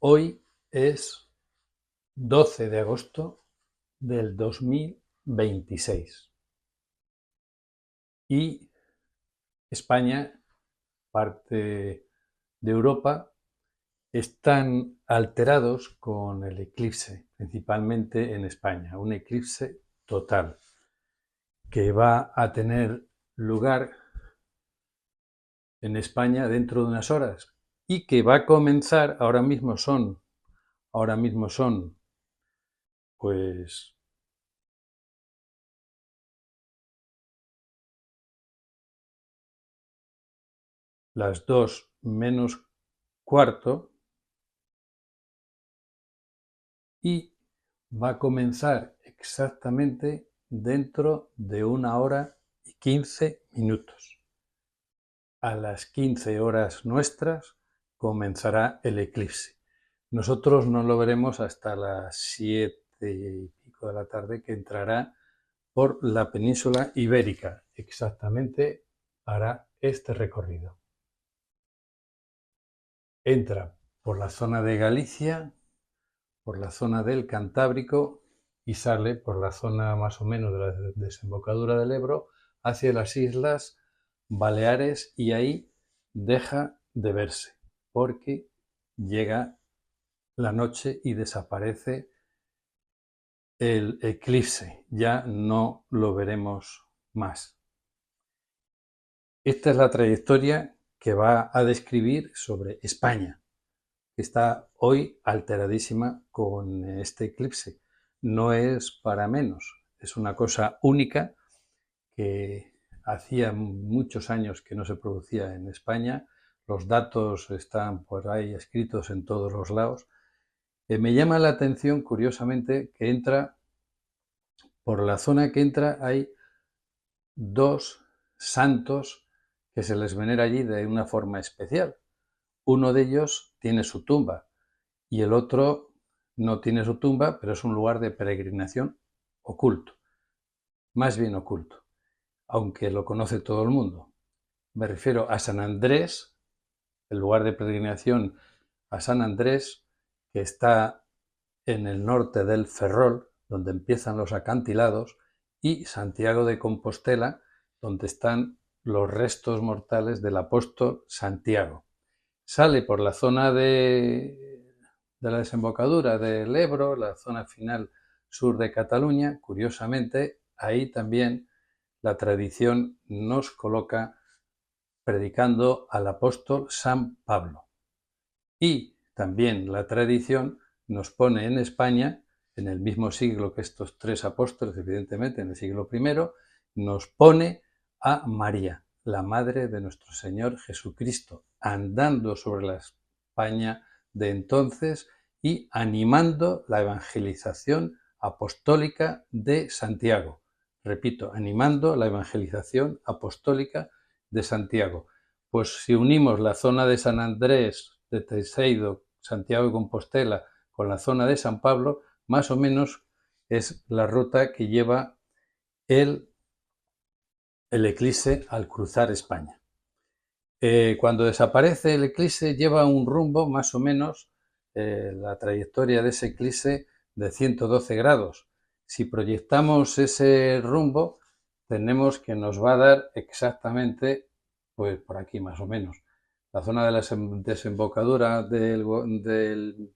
Hoy es 12 de agosto del 2026 y España, parte de Europa, están alterados con el eclipse, principalmente en España, un eclipse total que va a tener lugar en España dentro de unas horas y que va a comenzar, ahora mismo son pues las 2 menos cuarto y va a comenzar exactamente dentro de 1 hora y 15 minutos. A las 15 horas nuestras comenzará el eclipse. Nosotros no lo veremos hasta las 7 y pico de la tarde, que entrará por la península ibérica. Exactamente hará este recorrido. Entra por la zona de Galicia, por la zona del Cantábrico y sale por la zona más o menos de la desembocadura del Ebro hacia las Islas Baleares, y ahí deja de verse porque llega la noche y desaparece el eclipse. Ya no lo veremos más. Esta es la trayectoria que va a describir sobre España, que está hoy alteradísima con este eclipse. No es para menos, es una cosa única que hacía muchos años que no se producía en España. Los datos están por ahí escritos en todos los lados. Me llama la atención, curiosamente, que entra, por la zona que entra, hay dos santos que se les venera allí de una forma especial. Uno de ellos tiene su tumba y el otro no tiene su tumba, pero es un lugar de peregrinación oculto, más bien oculto, aunque lo conoce todo el mundo. Me refiero a San Andrés, el lugar de peregrinación a San Andrés, que está en el norte del Ferrol, donde empiezan los acantilados, y Santiago de Compostela, donde están los restos mortales del apóstol Santiago. Sale por la zona de la desembocadura del Ebro, la zona final sur de Cataluña. Curiosamente, ahí también la tradición nos coloca predicando al apóstol San Pablo. Y también la tradición nos pone en España, en el mismo siglo que estos tres apóstoles, evidentemente en el siglo I, nos pone a María, la madre de nuestro Señor Jesucristo, andando sobre la España de entonces y animando la evangelización apostólica de Santiago. Repito, animando la evangelización apostólica de Santiago. Pues si unimos la zona de San Andrés, de Teijeiro, Santiago de Compostela, con la zona de San Pablo, más o menos es la ruta que lleva el eclipse al cruzar España. Cuando desaparece el eclipse lleva un rumbo más o menos, la trayectoria de ese eclipse, de 112 grados. Si proyectamos ese rumbo, tenemos que nos va a dar exactamente, pues por aquí más o menos, la zona de la desembocadura del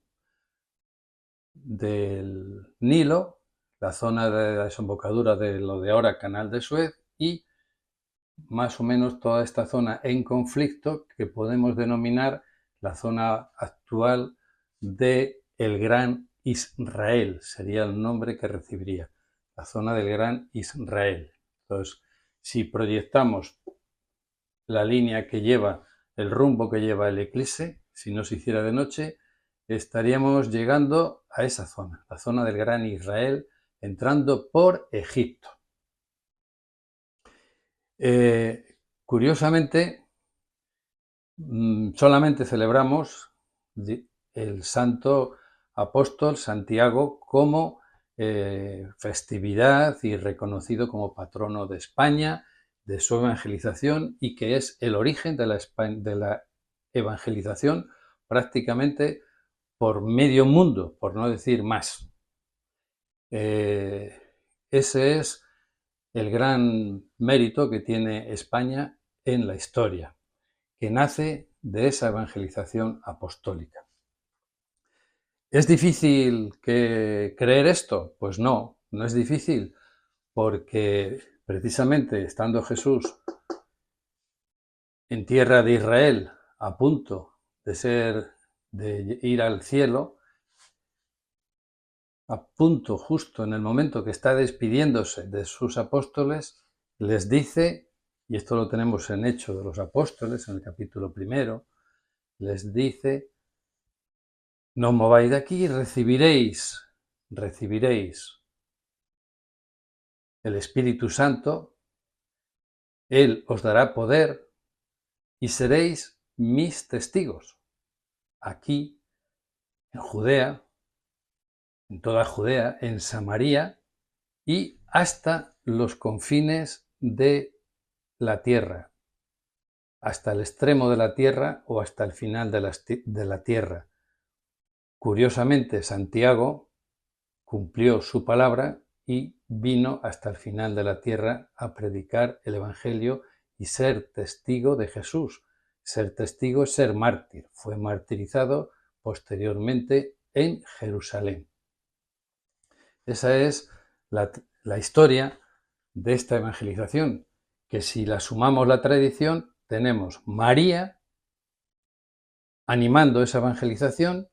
Nilo, la zona de la desembocadura de lo de ahora Canal de Suez, y más o menos toda esta zona en conflicto que podemos denominar la zona actual de el Gran Israel, sería el nombre que recibiría, la zona del Gran Israel. Entonces, si proyectamos la línea que lleva, el rumbo que lleva el eclipse, si no se hiciera de noche, estaríamos llegando a esa zona, la zona del Gran Israel, entrando por Egipto. Curiosamente, solamente celebramos el santo apóstol Santiago como festividad y reconocido como patrono de España, de su evangelización, y que es el origen de la evangelización prácticamente por medio mundo, por no decir más. Ese es el gran mérito que tiene España en la historia, que nace de esa evangelización apostólica. ¿Es difícil creer esto? Pues no, no es difícil, porque precisamente estando Jesús en tierra de Israel, a punto de ir al cielo, a punto, justo en el momento que está despidiéndose de sus apóstoles, les dice, y esto lo tenemos en Hechos de los Apóstoles, en el capítulo 1, les dice: no os mováis de aquí, recibiréis el Espíritu Santo, Él os dará poder y seréis mis testigos, aquí, en Judea, en toda Judea, en Samaria y hasta los confines de la tierra, hasta el extremo de la tierra o hasta el final de la tierra. Curiosamente, Santiago cumplió su palabra y vino hasta el final de la tierra a predicar el Evangelio y ser testigo de Jesús. Ser testigo es ser mártir. Fue martirizado posteriormente en Jerusalén. Esa es la historia de esta evangelización, que si la sumamos la tradición, tenemos María animando esa evangelización,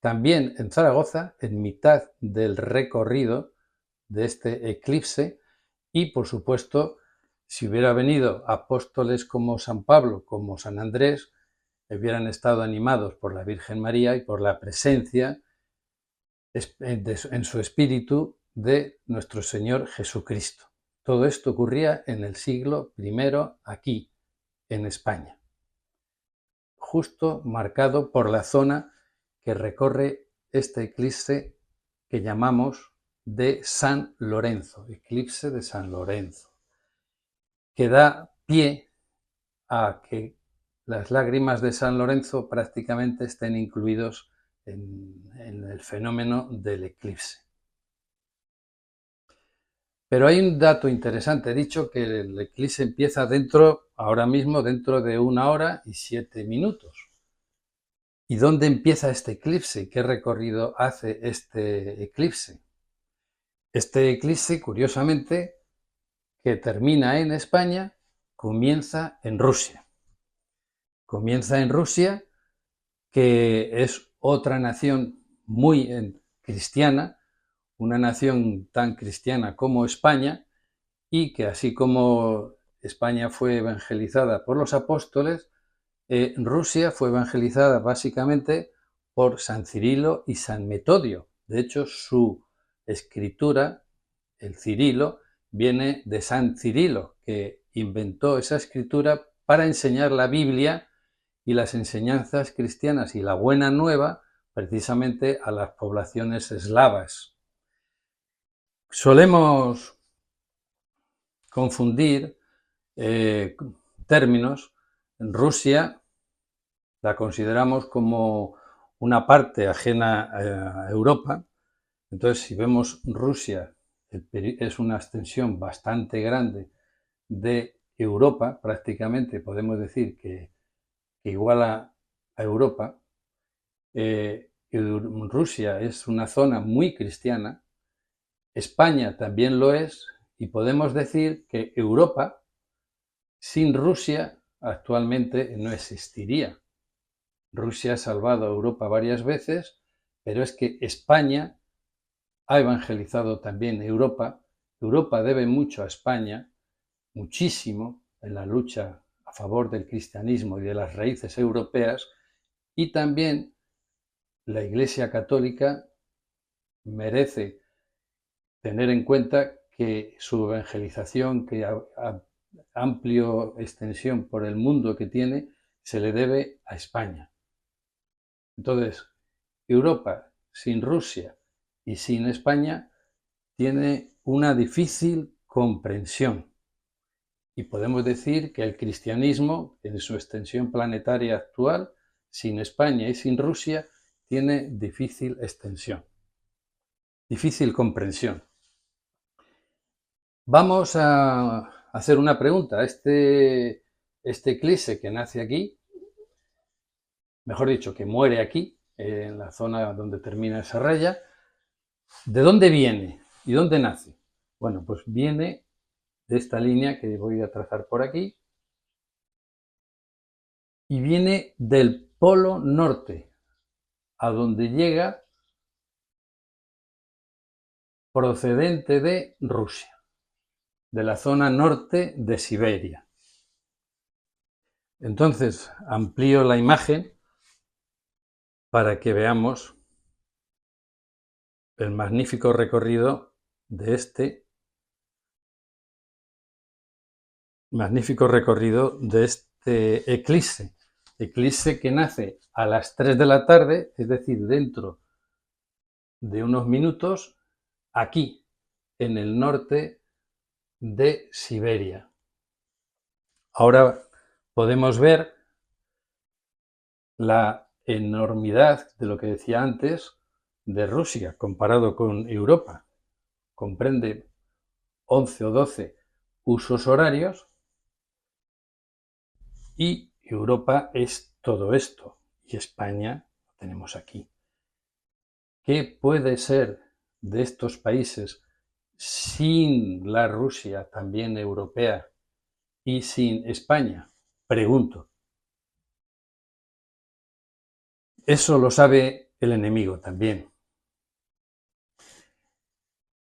también en Zaragoza, en mitad del recorrido de este eclipse, y por supuesto, si hubiera venido apóstoles como San Pablo, como San Andrés, hubieran estado animados por la Virgen María y por la presencia en su espíritu de nuestro Señor Jesucristo. Todo esto ocurría en el siglo I aquí, en España, justo marcado por la zona que recorre este eclipse que llamamos de San Lorenzo, eclipse de San Lorenzo, que da pie a que las lágrimas de San Lorenzo prácticamente estén incluidos en el fenómeno del eclipse. Pero hay un dato interesante. He dicho que el eclipse empieza ahora mismo dentro de 1 hora y 7 minutos. ¿Y dónde empieza este eclipse? ¿Qué recorrido hace este eclipse? Este eclipse, curiosamente, que termina en España, comienza en Rusia. Comienza en Rusia, que es otra nación muy cristiana, una nación tan cristiana como España, y que así como España fue evangelizada por los apóstoles, Rusia fue evangelizada básicamente por San Cirilo y San Metodio. De hecho, su escritura, el Cirilo, viene de San Cirilo, que inventó esa escritura para enseñar la Biblia y las enseñanzas cristianas y la buena nueva precisamente a las poblaciones eslavas. Solemos confundir términos. En Rusia la consideramos como una parte ajena a Europa. Entonces, si vemos Rusia, es una extensión bastante grande de Europa, prácticamente podemos decir que iguala a Europa. Rusia es una zona muy cristiana, España también lo es, y podemos decir que Europa sin Rusia actualmente no existiría. Rusia ha salvado a Europa varias veces, pero es que España ha evangelizado también Europa. Europa debe mucho a España, muchísimo, en la lucha a favor del cristianismo y de las raíces europeas, y también la Iglesia Católica merece tener en cuenta que su evangelización, que a amplia extensión por el mundo que tiene, se le debe a España. Entonces, Europa sin Rusia y sin España tiene una difícil comprensión. Y podemos decir que el cristianismo, en su extensión planetaria actual, sin España y sin Rusia, tiene difícil extensión, difícil comprensión. Vamos a hacer una pregunta. Este eclipse que nace aquí, mejor dicho, que muere aquí, en la zona donde termina esa raya, ¿de dónde viene y dónde nace? Bueno, pues viene de esta línea que voy a trazar por aquí y viene del polo norte, a donde llega procedente de Rusia, de la zona norte de Siberia. Entonces, amplío la imagen para que veamos el magnífico recorrido de este eclipse que nace a las 3 de la tarde, es decir, dentro de unos minutos, aquí, en el norte de Siberia. Ahora podemos ver la enormidad de lo que decía antes de Rusia comparado con Europa. Comprende 11 o 12 usos horarios y Europa es todo esto y España lo tenemos aquí. ¿Qué puede ser de estos países sin la Rusia también europea y sin España? Pregunto. Eso lo sabe el enemigo también.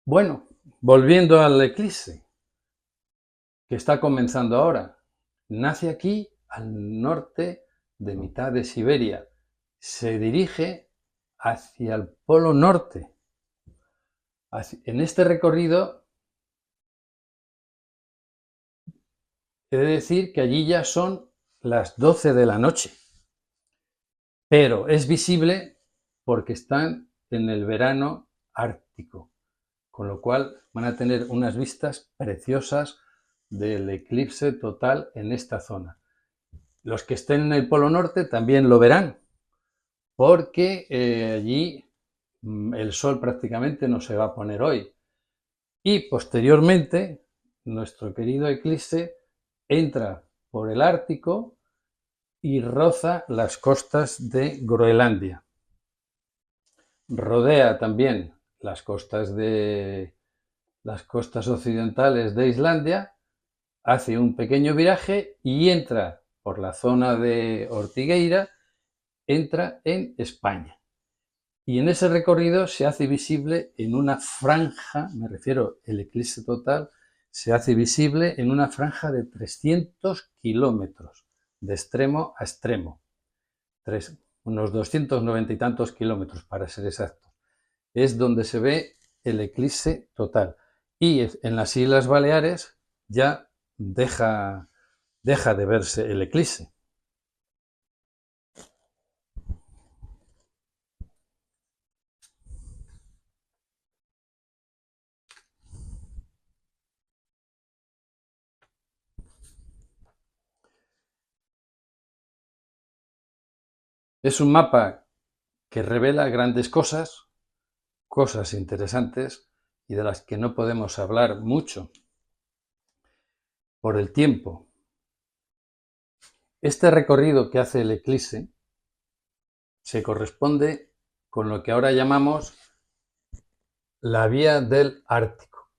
Bueno, volviendo al eclipse que está comenzando ahora, nace aquí al norte de mitad de Siberia, se dirige hacia el polo norte. En este recorrido he de decir que allí ya son las 12 de la noche, pero es visible porque están en el verano ártico, con lo cual van a tener unas vistas preciosas del eclipse total en esta zona. Los que estén en el polo norte también lo verán, porque allí el sol prácticamente no se va a poner hoy. Y posteriormente, nuestro querido eclipse entra por el Ártico y roza las costas de Groenlandia. Rodea también las costas occidentales de Islandia, hace un pequeño viraje y entra por la zona de Ortigueira, entra en España. Y en ese recorrido se hace visible en una franja, me refiero el eclipse total, se hace visible en una franja de 300 kilómetros, de extremo a extremo. Unos 290 y tantos kilómetros para ser exacto. Es donde se ve el eclipse total. Y en las Islas Baleares ya deja de verse el eclipse. Es un mapa que revela grandes cosas interesantes y de las que no podemos hablar mucho por el tiempo. Este recorrido que hace el eclipse se corresponde con lo que ahora llamamos la vía del Ártico.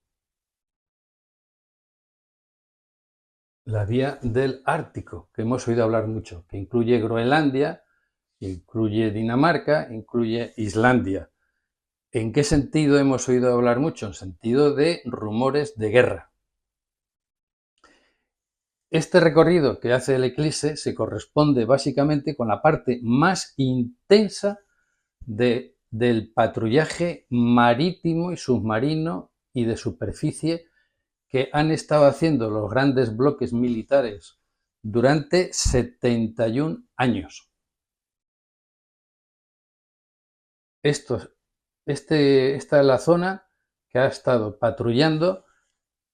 La vía del Ártico, que hemos oído hablar mucho, que incluye Groenlandia, incluye Dinamarca, incluye Islandia. ¿En qué sentido hemos oído hablar mucho? En sentido de rumores de guerra. Este recorrido que hace el eclipse se corresponde básicamente con la parte más intensa del patrullaje marítimo y submarino y de superficie que han estado haciendo los grandes bloques militares durante 71 años. Esta es la zona que ha estado patrullando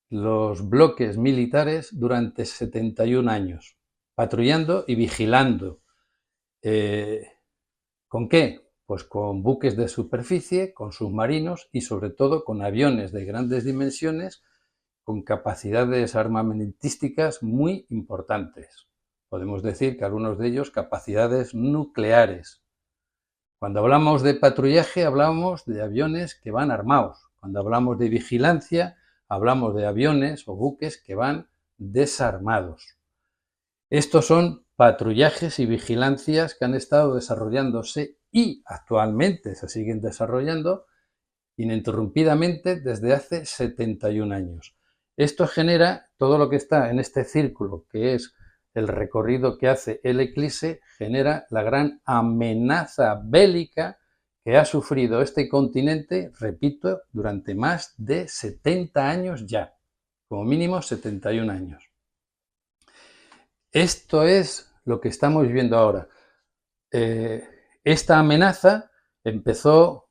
los bloques militares durante 71 años, patrullando y vigilando. ¿Con qué? Pues con buques de superficie, con submarinos y sobre todo con aviones de grandes dimensiones con capacidades armamentísticas muy importantes. Podemos decir que algunos de ellos capacidades nucleares. Cuando hablamos de patrullaje hablamos de aviones que van armados. Cuando hablamos de vigilancia hablamos de aviones o buques que van desarmados. Estos son patrullajes y vigilancias que han estado desarrollándose y actualmente se siguen desarrollando ininterrumpidamente desde hace 71 años. Esto genera todo lo que está en este círculo, que es el recorrido que hace el eclipse, genera la gran amenaza bélica que ha sufrido este continente, repito, durante más de 70 años ya, como mínimo 71 años. Esto es lo que estamos viviendo ahora. Esta amenaza empezó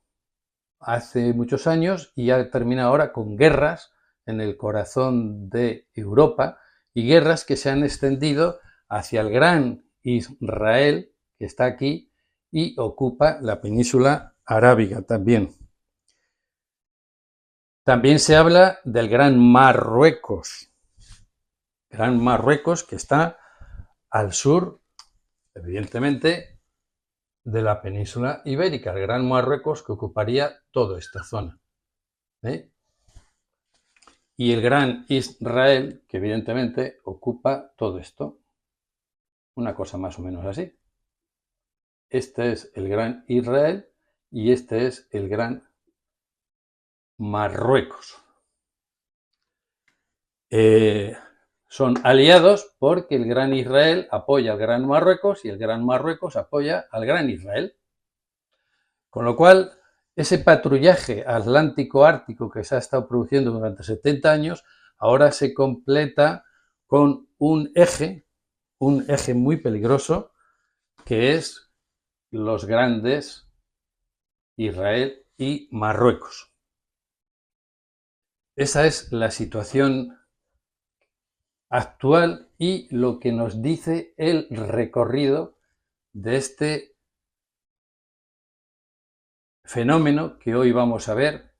hace muchos años y ha terminado ahora con guerras en el corazón de Europa y guerras que se han extendido hacia el gran Israel, que está aquí y ocupa la península arábiga también. También se habla del Gran Marruecos que está al sur, evidentemente, de la península ibérica, el Gran Marruecos que ocuparía toda esta zona. Y el Gran Israel, que evidentemente ocupa todo esto. Una cosa más o menos así. Este es el Gran Israel y este es el Gran Marruecos. Son aliados porque el Gran Israel apoya al Gran Marruecos y el Gran Marruecos apoya al Gran Israel. Con lo cual, ese patrullaje atlántico-ártico que se ha estado produciendo durante 70 años, ahora se completa con un eje muy peligroso, que es los grandes Israel y Marruecos. Esa es la situación actual y lo que nos dice el recorrido de este fenómeno que hoy vamos a ver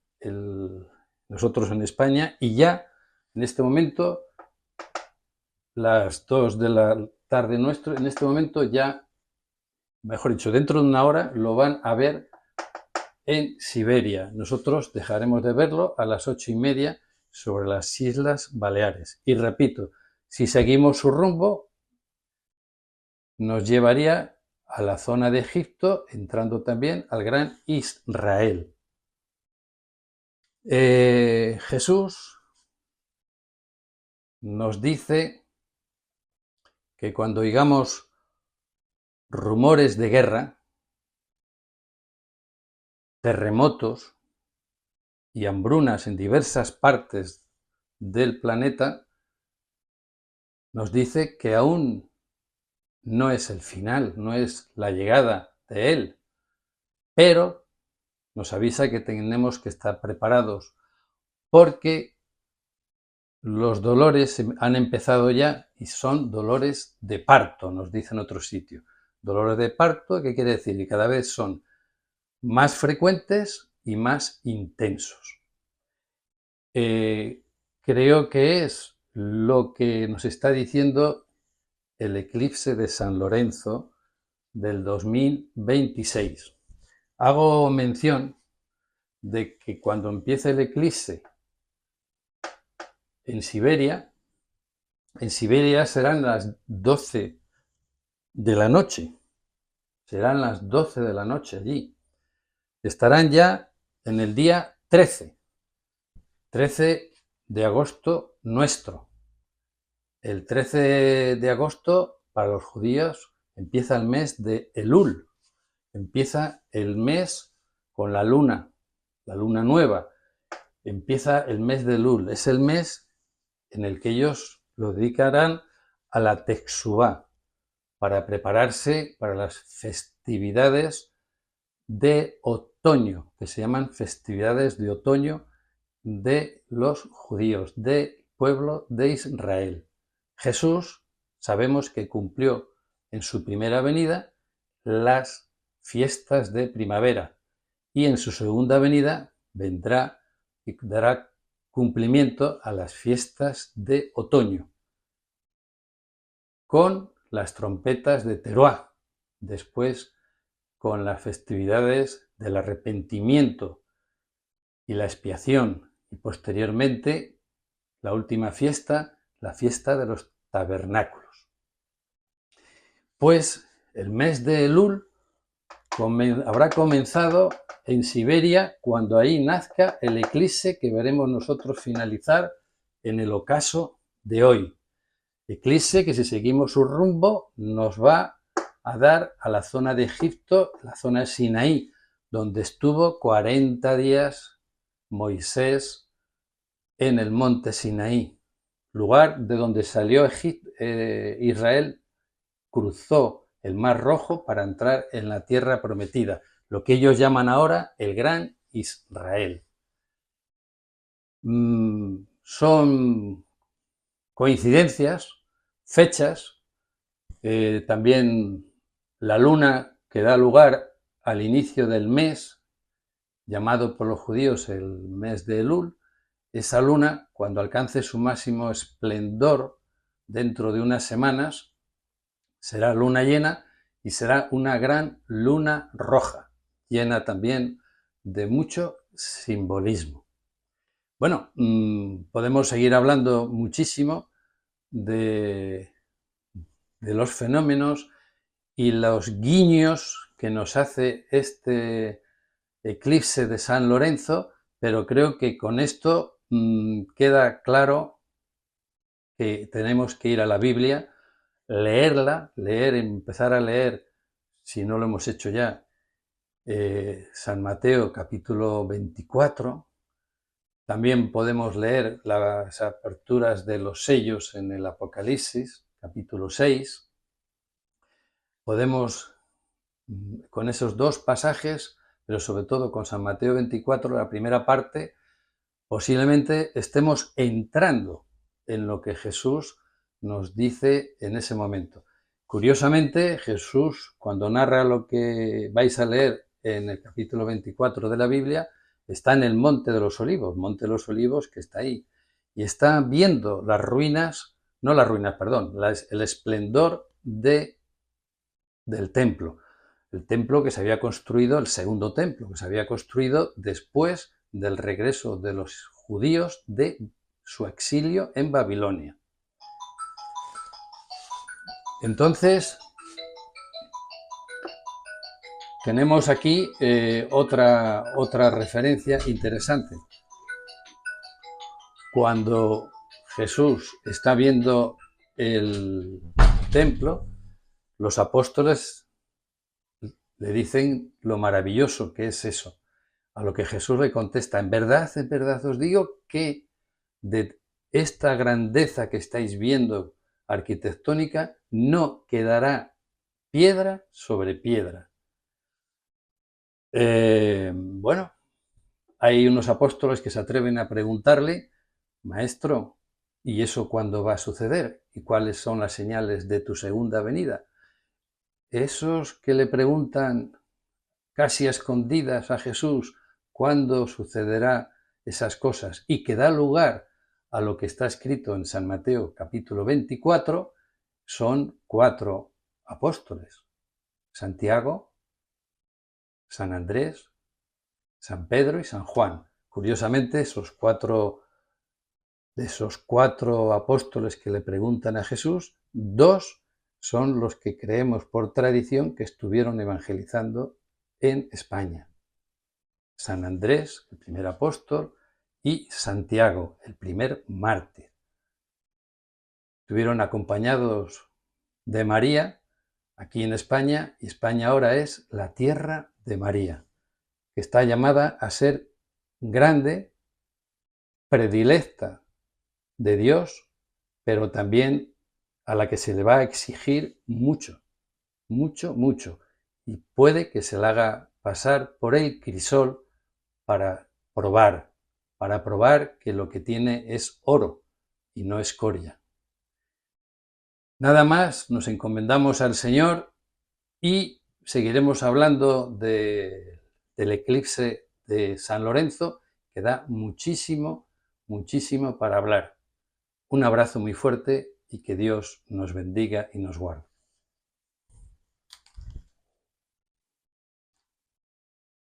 nosotros en España, y ya en este momento, las 2 de la tarde nuestro, en este momento ya, mejor dicho, dentro de una hora lo van a ver en Siberia. Nosotros dejaremos de verlo a las 8:30 sobre las Islas Baleares. Y repito, si seguimos su rumbo, nos llevaría a la zona de Egipto, entrando también al Gran Israel. Jesús nos dice que cuando oigamos rumores de guerra, terremotos y hambrunas en diversas partes del planeta, nos dice que aún no es el final, no es la llegada de él, pero nos avisa que tenemos que estar preparados porque los dolores han empezado ya y son dolores de parto, nos dice en otro sitio. Dolores de parto, ¿qué quiere decir? Y cada vez son más frecuentes y más intensos. Creo que es lo que nos está diciendo el eclipse de San Lorenzo del 2026. Hago mención de que cuando empiece el eclipse en Siberia serán las 12 de la noche. Serán las 12 de la noche allí. Estarán ya en el día 13 de agosto nuestro. El 13 de agosto para los judíos empieza el mes de Elul. Empieza el mes con la luna nueva. Empieza el mes de Elul. Es el mes en el que ellos lo dedicarán a la Teshuvá, para prepararse para las festividades de otoño, que se llaman festividades de otoño de los judíos, del pueblo de Israel. Jesús sabemos que cumplió en su primera venida las fiestas de primavera, y en su segunda venida vendrá y dará cumplimiento a las fiestas de otoño, con las trompetas de Teruá, después con las festividades del arrepentimiento y la expiación, y posteriormente la última fiesta, la fiesta de los tabernáculos. Pues el mes de Elul habrá comenzado en Siberia cuando ahí nazca el eclipse que veremos nosotros finalizar en el ocaso de hoy. Eclipse que, si seguimos su rumbo, nos va a dar a la zona de Egipto, la zona de Sinaí, donde estuvo 40 días Moisés en el monte Sinaí, lugar de donde salió Israel, cruzó el Mar Rojo para entrar en la tierra prometida, lo que ellos llaman ahora el Gran Israel. Son coincidencias, fechas, también la luna que da lugar al inicio del mes, llamado por los judíos el mes de Elul. Esa luna, cuando alcance su máximo esplendor dentro de unas semanas, será luna llena y será una gran luna roja, llena también de mucho simbolismo. Bueno, podemos seguir hablando muchísimo de los fenómenos y los guiños que nos hace este eclipse de San Lorenzo, pero creo que con esto queda claro que tenemos que ir a la Biblia, leerla, empezar a leer, si no lo hemos hecho ya, San Mateo capítulo 24. También podemos leer las aperturas de los sellos en el Apocalipsis, capítulo 6. Podemos, con esos dos pasajes, pero sobre todo con San Mateo 24, la primera parte, posiblemente estemos entrando en lo que Jesús nos dice en ese momento. Curiosamente, Jesús, cuando narra lo que vais a leer en el capítulo 24 de la Biblia, está en el Monte de los Olivos que está ahí, y está viendo las ruinas, no las ruinas, perdón, el esplendor del templo. El templo que se había construido, el segundo templo, que se había construido después del regreso de los judíos de su exilio en Babilonia. Entonces, tenemos aquí otra referencia interesante. Cuando Jesús está viendo el templo, los apóstoles le dicen lo maravilloso que es eso. A lo que Jesús le contesta: en verdad os digo que de esta grandeza que estáis viendo arquitectónica no quedará piedra sobre piedra. Bueno, hay unos apóstoles que se atreven a preguntarle: Maestro, ¿y eso cuándo va a suceder? ¿Y cuáles son las señales de tu segunda venida? Esos que le preguntan casi a escondidas a Jesús cuándo sucederá esas cosas, y que da lugar a lo que está escrito en San Mateo capítulo 24, son 4 apóstoles: Santiago, San Andrés, San Pedro y San Juan. Curiosamente, de esos cuatro apóstoles que le preguntan a Jesús, 2 son los que creemos por tradición que estuvieron evangelizando en España: San Andrés, el primer apóstol, y Santiago, el primer mártir. Estuvieron acompañados de María aquí en España, y España ahora es la tierra de María, que está llamada a ser grande, predilecta de Dios, pero también a la que se le va a exigir mucho, mucho, mucho, y puede que se la haga pasar por el crisol para probar que lo que tiene es oro y no escoria. Nada más, nos encomendamos al Señor y seguiremos hablando del eclipse de San Lorenzo, que da muchísimo, muchísimo para hablar. Un abrazo muy fuerte y que Dios nos bendiga y nos guarde.